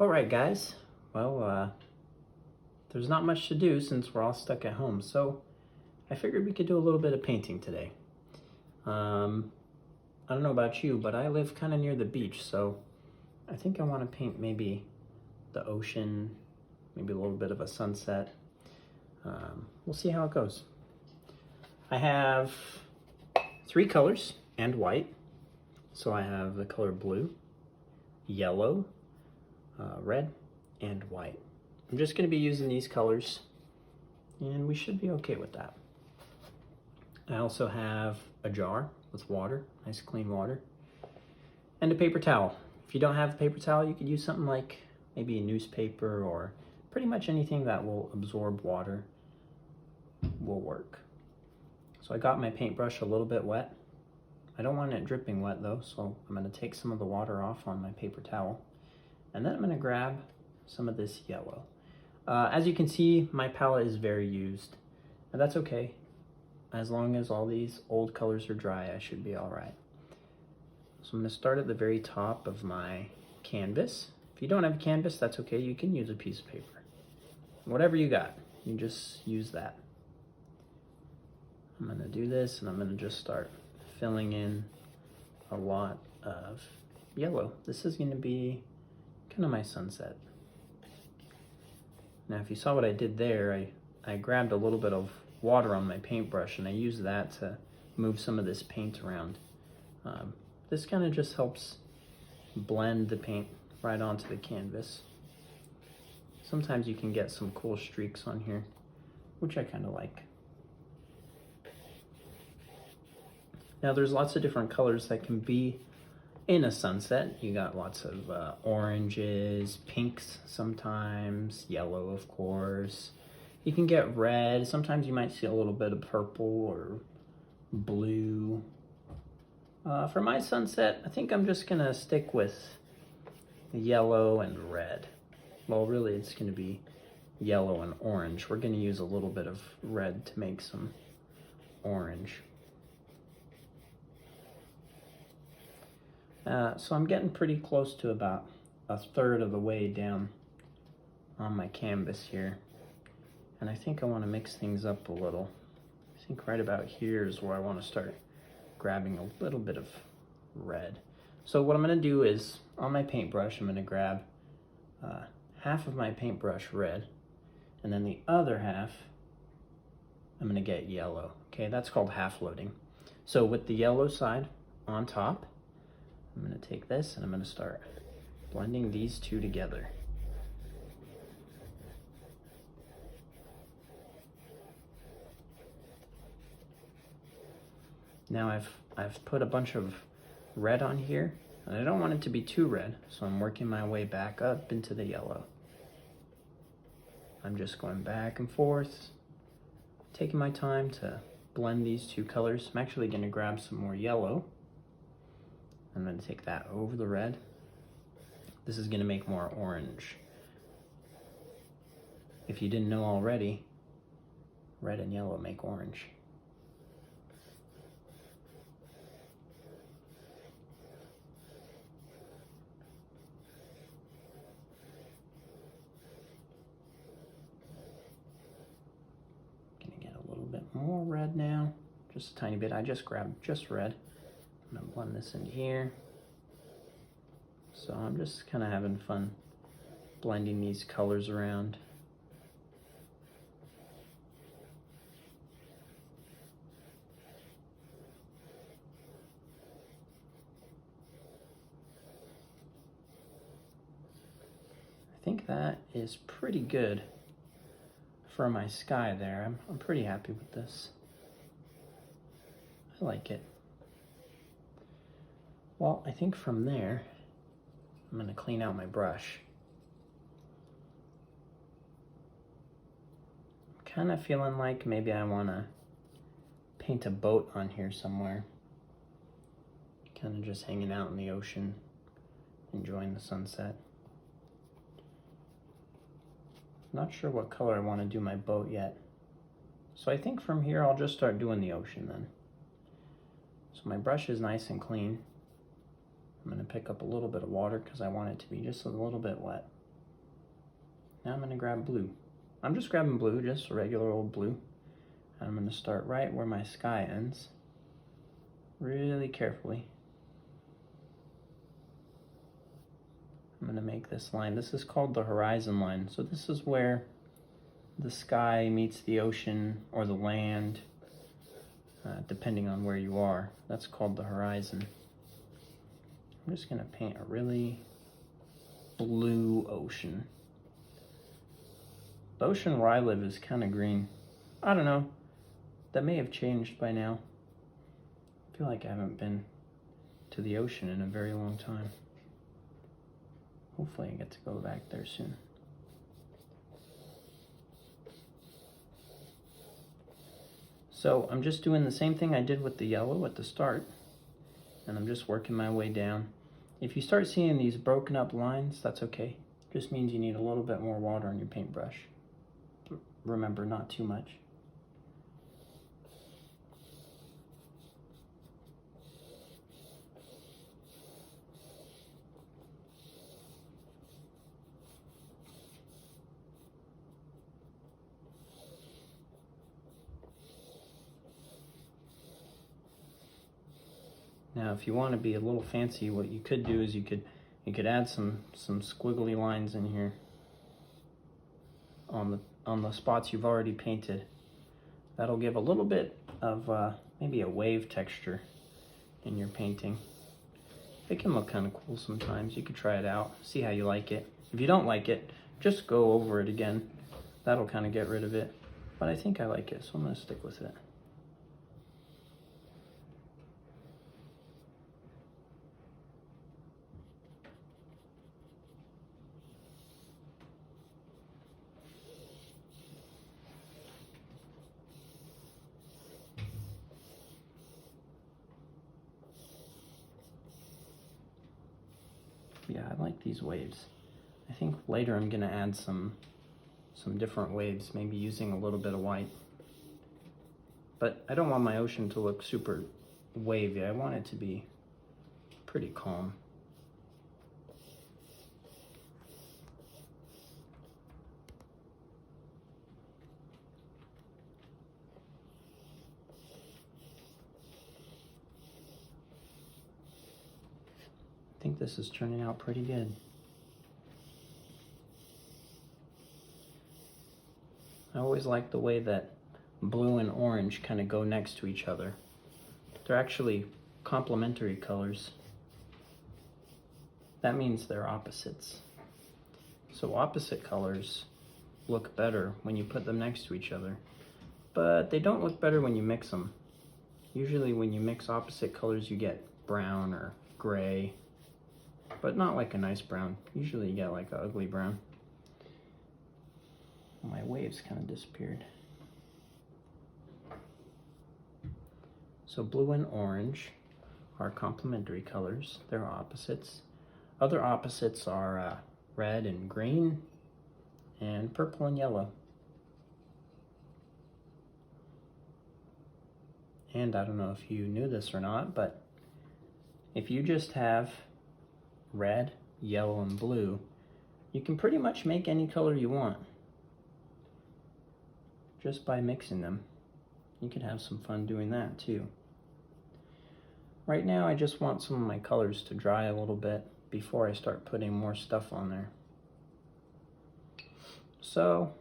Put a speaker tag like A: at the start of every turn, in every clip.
A: All right, guys. Well, there's not much to do since we're all stuck at home, so I figured we could do a little bit of painting today. I don't know about you, but I live kind of near the beach, so I think I want to paint maybe the ocean, maybe a little bit of a sunset. We'll see how it goes. I have 3 colors and white. So I have the color blue, yellow, red, and white. I'm just going to be using these colors, and we should be okay with that. I also have a jar with water, nice clean water, and a paper towel. If you don't have a paper towel, you could use something like maybe a newspaper, or pretty much anything that will absorb water will work. So I got my paintbrush a little bit wet. I don't want it dripping wet though, so I'm going to take some of the water off on my paper towel. And then I'm going to grab some of this yellow. As you can see, my palette is very used. And that's okay. As long as all these old colors are dry, I should be all right. So I'm going to start at the very top of my canvas. If you don't have a canvas, that's okay. You can use a piece of paper. Whatever you got, you just use that. I'm going to do this, and I'm going to just start filling in a lot of yellow. This is going to be kind of my sunset. Now, if you saw what I did there, I grabbed a little bit of water on my paintbrush, and I used that to move some of this paint around. This kind of just helps blend the paint right onto the canvas. Sometimes you can get some cool streaks on here, which I kind of like. Now there's lots of different colors that can be in a sunset. You got lots of oranges, pinks sometimes, yellow of course. You can get red. Sometimes you might see a little bit of purple or blue. For my sunset, I think I'm just gonna stick with yellow and red. Well, really it's gonna be yellow and orange. We're gonna use a little bit of red to make some orange. So I'm getting pretty close to about 1/3 of the way down on my canvas here. And I think I want to mix things up a little. I think right about here is where I want to start grabbing a little bit of red. So what I'm going to do is, on my paintbrush, I'm going to grab half of my paintbrush red, and then the other half, I'm going to get yellow. Okay, that's called half loading. So with the yellow side on top, I'm going to take this and I'm going to start blending these two together. Now I've put a bunch of red on here, and I don't want it to be too red, so I'm working my way back up into the yellow. I'm just going back and forth, taking my time to blend these two colors. I'm actually going to grab some more yellow. I'm going to take that over the red. This is going to make more orange. If you didn't know already, red and yellow make orange. Going to get a little bit more red now, just a tiny bit. I just grabbed just red. I'm gonna blend this in here. So I'm just kind of having fun blending these colors around. I think that is pretty good for my sky there. I'm pretty happy with this. I like it. Well, I think from there, I'm going to clean out my brush. I'm kind of feeling like maybe I want to paint a boat on here somewhere. Kind of just hanging out in the ocean, enjoying the sunset. Not sure what color I want to do my boat yet. So I think from here I'll just start doing the ocean then. So my brush is nice and clean. I'm going to pick up a little bit of water because I want it to be just a little bit wet. Now I'm gonna grab blue. I'm just grabbing blue, just regular old blue. I'm gonna start right where my sky ends, really carefully. I'm gonna make this line. This is called the horizon line. So this is where the sky meets the ocean or the land, depending on where you are. That's called the horizon. I'm just gonna paint a really blue ocean. The ocean where I live is kind of green. I don't know, that may have changed by now. I feel like I haven't been to the ocean in a very long time. Hopefully I get to go back there soon. So I'm just doing the same thing I did with the yellow at the start, and I'm just working my way down. If you start seeing these broken up lines, that's okay. Just means you need a little bit more water on your paintbrush. Remember, not too much. Now, if you want to be a little fancy, what you could do is you could add some squiggly lines in here on the spots you've already painted. That'll give a little bit of maybe a wave texture in your painting. It can look kind of cool sometimes. You could try it out, see how you like it. If you don't like it, just go over it again. That'll kind of get rid of it. But I think I like it, so I'm going to stick with it. Yeah, I like these waves. I think later I'm gonna add some different waves, maybe using a little bit of white. But I don't want my ocean to look super wavy. I want it to be pretty calm. I think this is turning out pretty good. I always like the way that blue and orange kind of go next to each other. They're actually complementary colors. That means they're opposites. So opposite colors look better when you put them next to each other, but they don't look better when you mix them. Usually when you mix opposite colors, you get brown or gray, but not like a nice brown. Usually you get like an ugly brown. My waves kind of disappeared. So blue and orange are complementary colors. They're opposites. Other opposites are red and green, and purple and yellow. And I don't know if you knew this or not, but if you just have red, yellow, and blue, you can pretty much make any color you want just by mixing them. You can have some fun doing that too. Right now I just want some of my colors to dry a little bit before I start putting more stuff on there. So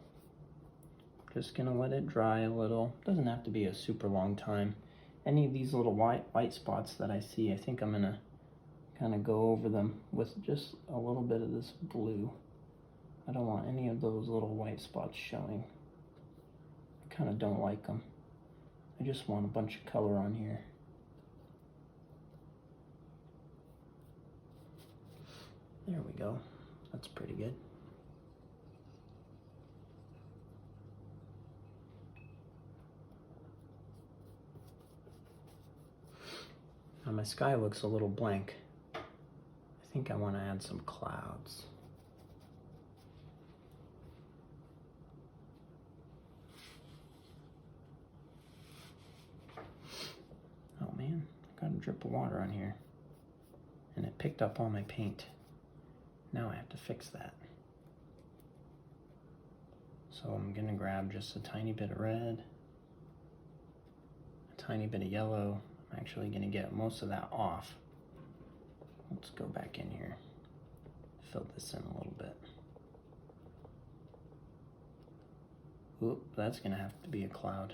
A: just gonna let it dry a little. Doesn't have to be a super long time. Any of these little white spots that I see, I think I'm gonna kind of go over them with just a little bit of this blue. I don't want any of those little white spots showing. I kind of don't like them. I just want a bunch of color on here. There we go. That's pretty good. Now my sky looks a little blank. I think I want to add some clouds. Oh man, I got a drip of water on here. And it picked up all my paint. Now I have to fix that. So I'm gonna grab just a tiny bit of red, a tiny bit of yellow. I'm actually gonna get most of that off. Let's go back in here, fill this in a little bit. Oop, that's gonna have to be a cloud.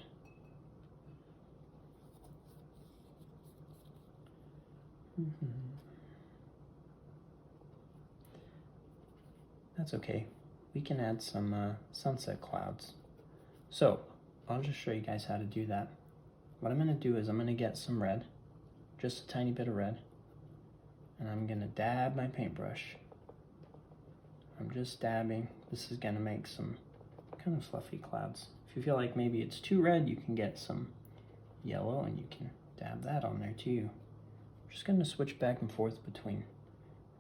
A: That's okay. We can add some sunset clouds. So I'll just show you guys how to do that. What I'm gonna do is I'm gonna get some red, just a tiny bit of red, and I'm gonna dab my paintbrush. I'm just dabbing. This is gonna make some kind of fluffy clouds. If you feel like maybe it's too red, you can get some yellow and you can dab that on there too. I'm just gonna switch back and forth between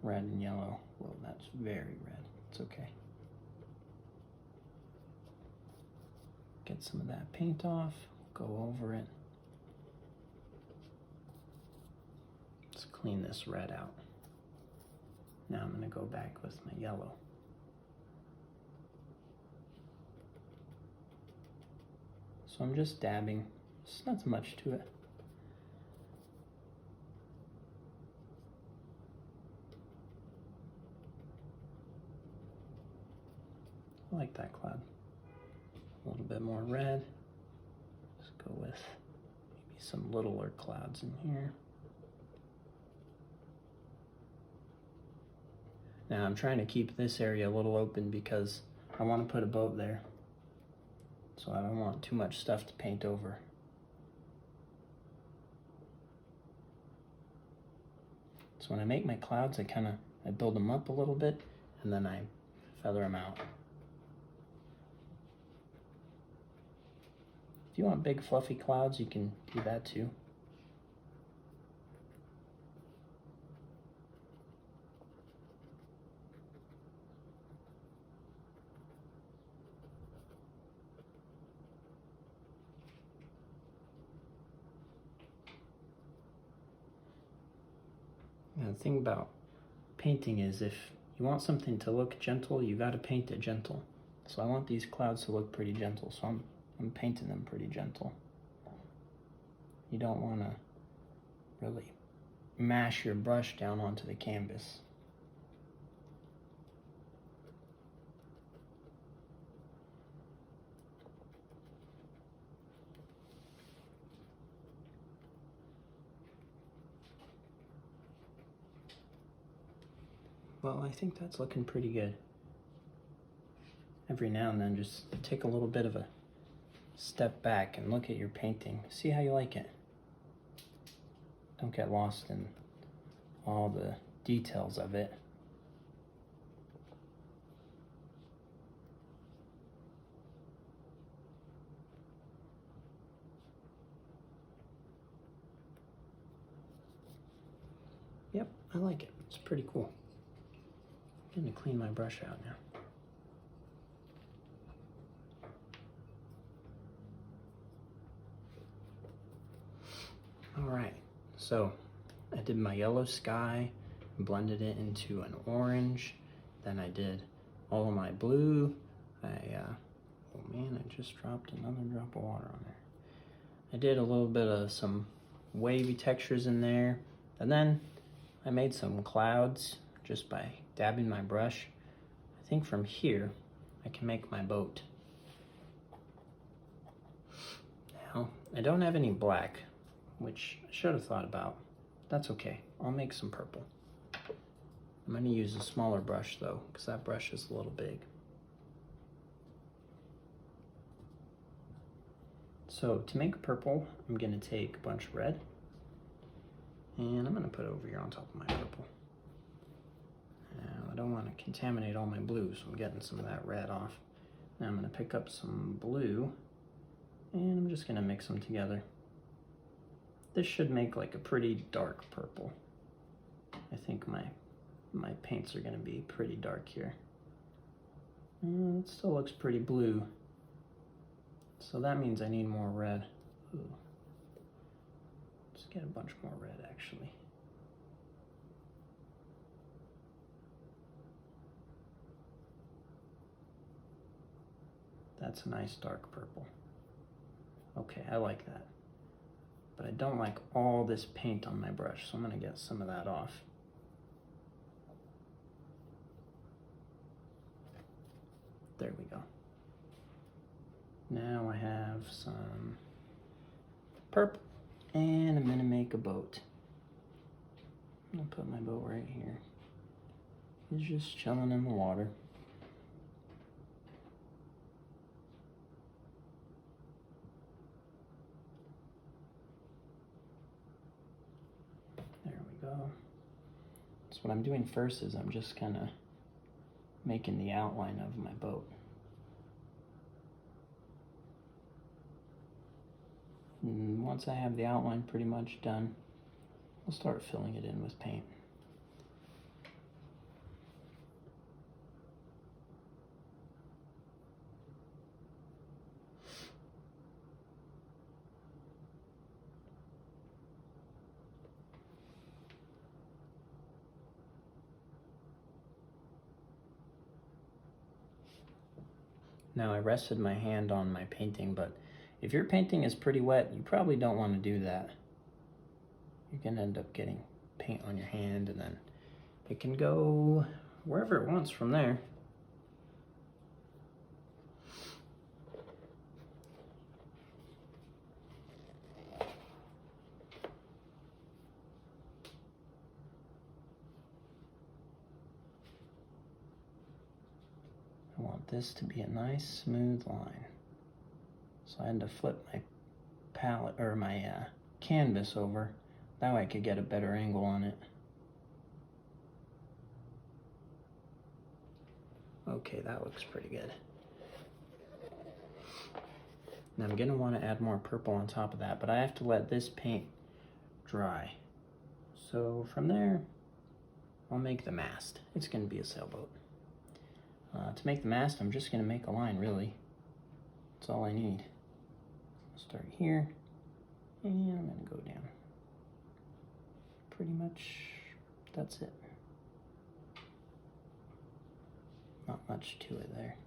A: red and yellow. Well, that's very red. It's okay. Get some of that paint off, go over it. Let's clean this red out. Now I'm gonna go back with my yellow. So I'm just dabbing, it's not so much to it. I like that cloud. A little bit more red. Let's go with maybe some littler clouds in here. Now I'm trying to keep this area a little open because I want to put a boat there. So I don't want too much stuff to paint over. So when I make my clouds, I build them up a little bit and then I feather them out. If you want big fluffy clouds, you can do that too. And the thing about painting is if you want something to look gentle, you got to paint it gentle. So I want these clouds to look pretty gentle, so I'm painting them pretty gentle. You don't want to really mash your brush down onto the canvas. Well, I think that's looking pretty good. Every now and then, just take a little bit of a step back and look at your painting. See how you like it. Don't get lost in all the details of it. Yep, I like it. It's pretty cool. I'm gonna clean my brush out now. All right, so I did my yellow sky, blended it into an orange. Then I did all of my blue. Oh man, I just dropped another drop of water on there. I did a little bit of some wavy textures in there. And then I made some clouds just by dabbing my brush. I think from here, I can make my boat. Now, I don't have any black, which I should have thought about. That's okay, I'll make some purple. I'm gonna use a smaller brush though, because that brush is a little big. So to make purple, I'm gonna take a bunch of red, and I'm gonna put it over here on top of my purple. Now, I don't wanna contaminate all my blue, so I'm getting some of that red off. Now I'm gonna pick up some blue, and I'm just gonna mix them together. This should make like a pretty dark purple. I think my paints are gonna be pretty dark here. It still looks pretty blue. So that means I need more red. Ooh. Let's get a bunch more red actually. That's a nice dark purple. Okay, I like that. But I don't like all this paint on my brush, so I'm gonna get some of that off. There we go. Now I have some purple, and I'm gonna make a boat. I'm gonna put my boat right here. He's just chilling in the water. There we go. So what I'm doing first is I'm just kind of making the outline of my boat. And once I have the outline pretty much done, I'll start filling it in with paint. Now I rested my hand on my painting, but if your painting is pretty wet, you probably don't want to do that. You can end up getting paint on your hand, and then it can go wherever it wants from there. I want this to be a nice smooth line. So I had to flip my palette or my canvas over. That way I could get a better angle on it. Okay, that looks pretty good. Now I'm gonna want to add more purple on top of that, but I have to let this paint dry. So from there, I'll make the mast. It's gonna be a sailboat. To make the mast, I'm just gonna make a line, really. That's all I need. I'll start here, and I'm gonna go down. Pretty much, that's it. Not much to it there.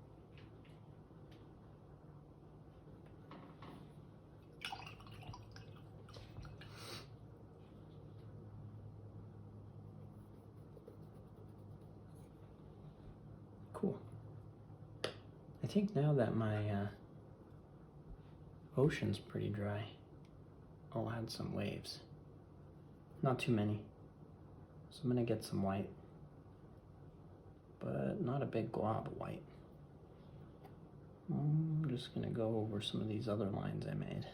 A: Cool. I think now that my ocean's pretty dry, I'll add some waves. Not too many. So I'm gonna get some white, but not a big glob of white. I'm just gonna go over some of these other lines I made.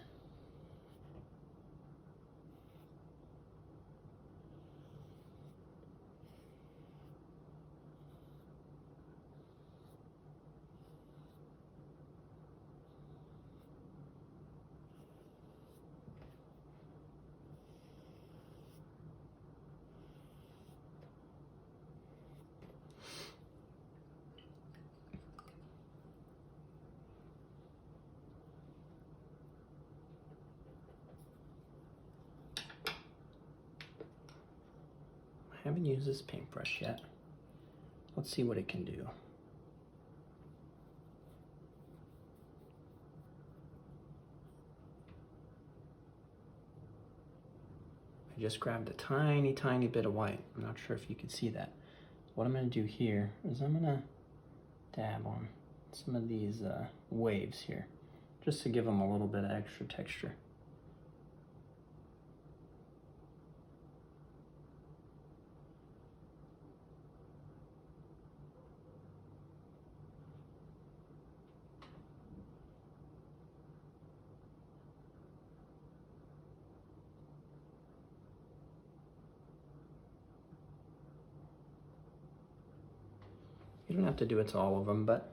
A: I haven't used this paintbrush yet. Let's see what it can do. I just grabbed a tiny, tiny bit of white. I'm not sure if you can see that. What I'm gonna do here is I'm gonna dab on some of these waves here, just to give them a little bit of extra texture. You don't have to do it to all of them, but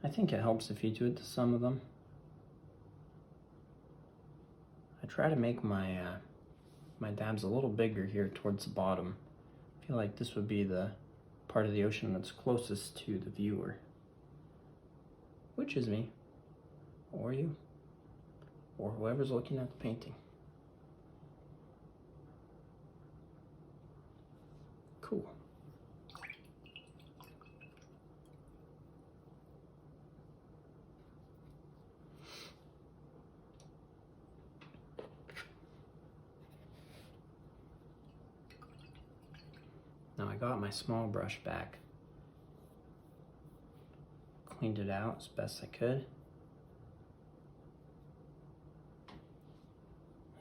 A: I think it helps if you do it to some of them. I try to make my my dabs a little bigger here towards the bottom. I feel like this would be the part of the ocean that's closest to the viewer, which is me, or you, or whoever's looking at the painting. Cool. got my small brush back. Cleaned it out as best I could.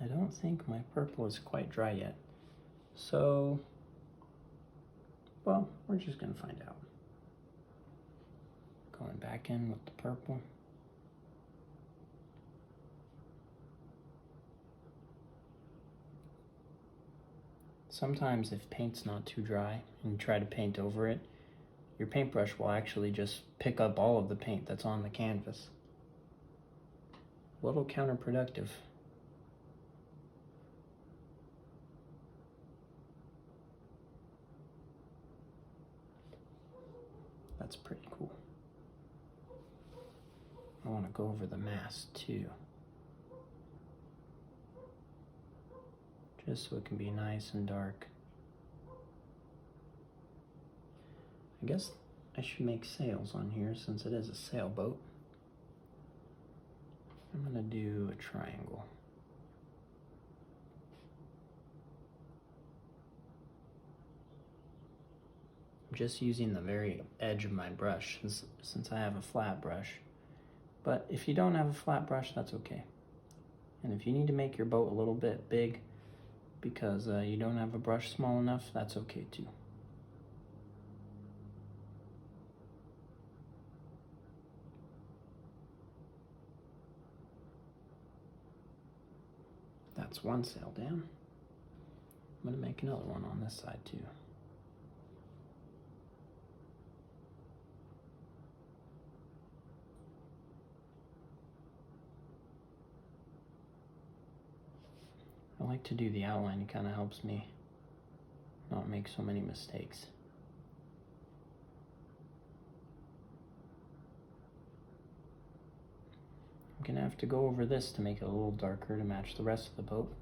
A: I don't think my purple is quite dry yet. So, well, we're just gonna find out. Going back in with the purple. Sometimes if paint's not too dry and you try to paint over it, your paintbrush will actually just pick up all of the paint that's on the canvas. A little counterproductive. That's pretty cool. I want to go over the mask too, just so it can be nice and dark. I guess I should make sails on here since it is a sailboat. I'm gonna do a triangle. I'm just using the very edge of my brush since I have a flat brush. But if you don't have a flat brush, that's okay. And if you need to make your boat a little bit big because you don't have a brush small enough, that's okay too. That's one sail down. I'm gonna make another one on this side too. I like to do the outline. It kind of helps me not make so many mistakes. I'm gonna have to go over this to make it a little darker to match the rest of the boat.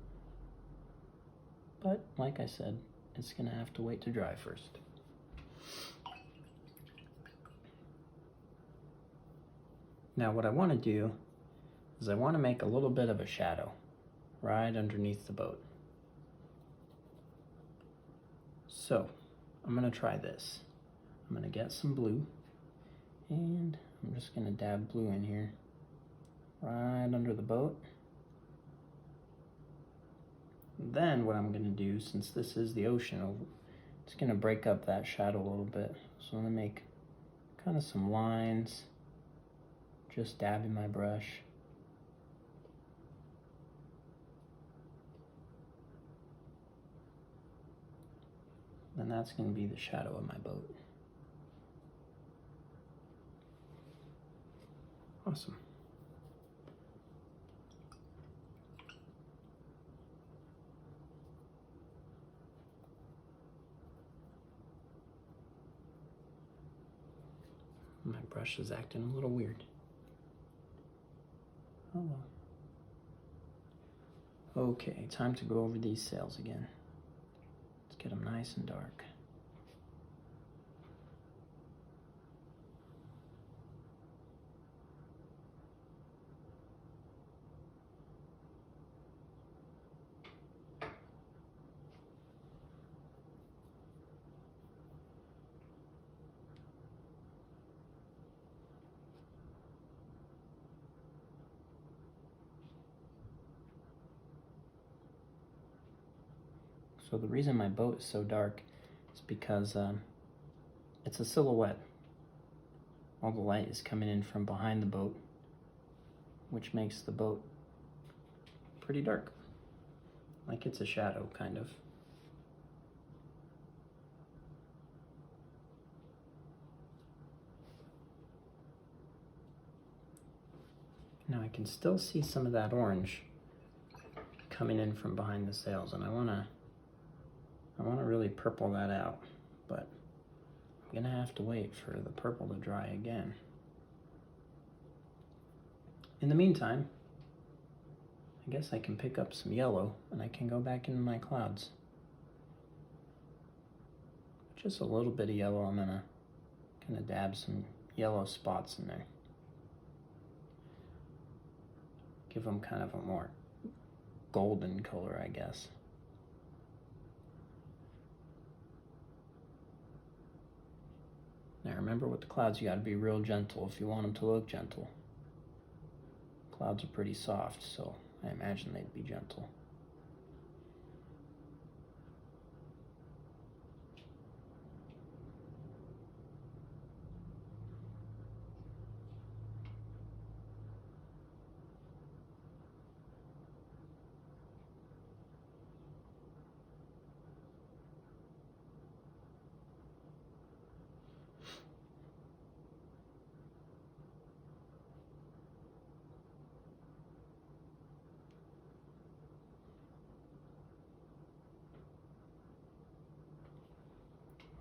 A: But like I said, it's gonna have to wait to dry first. Now what I want to do is I want to make a little bit of a shadow right underneath the boat. So I'm gonna try this. I'm gonna get some blue and I'm just gonna dab blue in here right under the boat. Then what I'm gonna do, since this is the ocean, it's gonna break up that shadow a little bit. So I'm gonna make kind of some lines, just dabbing my brush. And that's going to be the shadow of my boat. Awesome. My brush is acting a little weird. Oh well. Okay, time to go over these sails again. Let's get them nice and dark. So the reason my boat is so dark is because it's a silhouette. All the light is coming in from behind the boat, which makes the boat pretty dark. Like it's a shadow, kind of. Now I can still see some of that orange coming in from behind the sails, and I wanna really purple that out, but I'm gonna have to wait for the purple to dry again. In the meantime, I guess I can pick up some yellow and I can go back into my clouds. Just a little bit of yellow. I'm gonna kind of dab some yellow spots in there. Give them kind of a more golden color, I guess. there. Remember with the clouds, you gotta be real gentle if you want them to look gentle. Clouds are pretty soft, so I imagine they'd be gentle.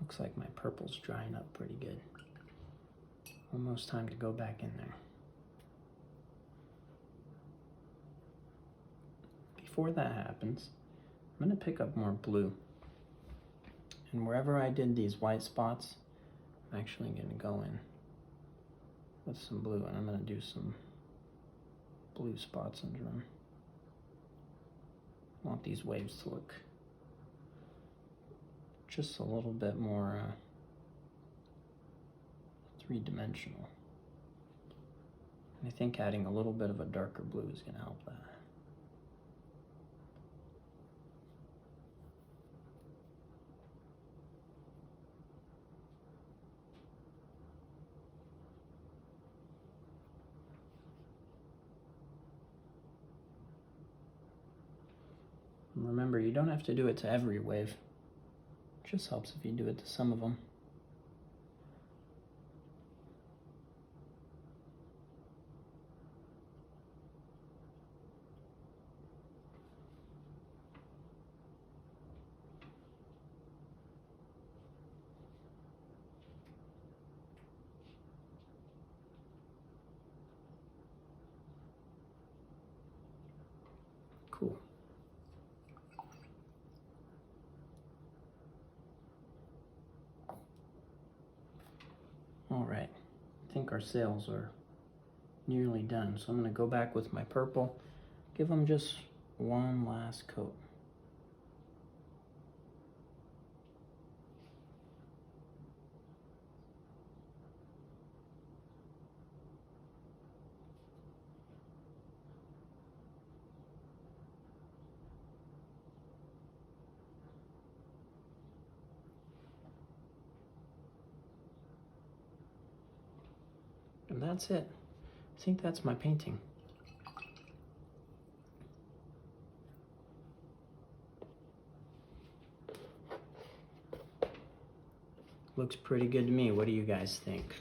A: Looks like my purple's drying up pretty good. Almost time to go back in there. Before that happens, I'm gonna pick up more blue. And wherever I did these white spots, I'm actually gonna go in with some blue, and I'm gonna do some blue spots under them. I want these waves to look just a little bit more three-dimensional. And I think adding a little bit of a darker blue is going to help that. And remember, you don't have to do it to every wave. It just helps if you do it to some of them. Cool. All right, I think our sails are nearly done. So I'm gonna go back with my purple, give them just one last coat. And that's it. I think that's my painting. Looks pretty good to me. What do you guys think?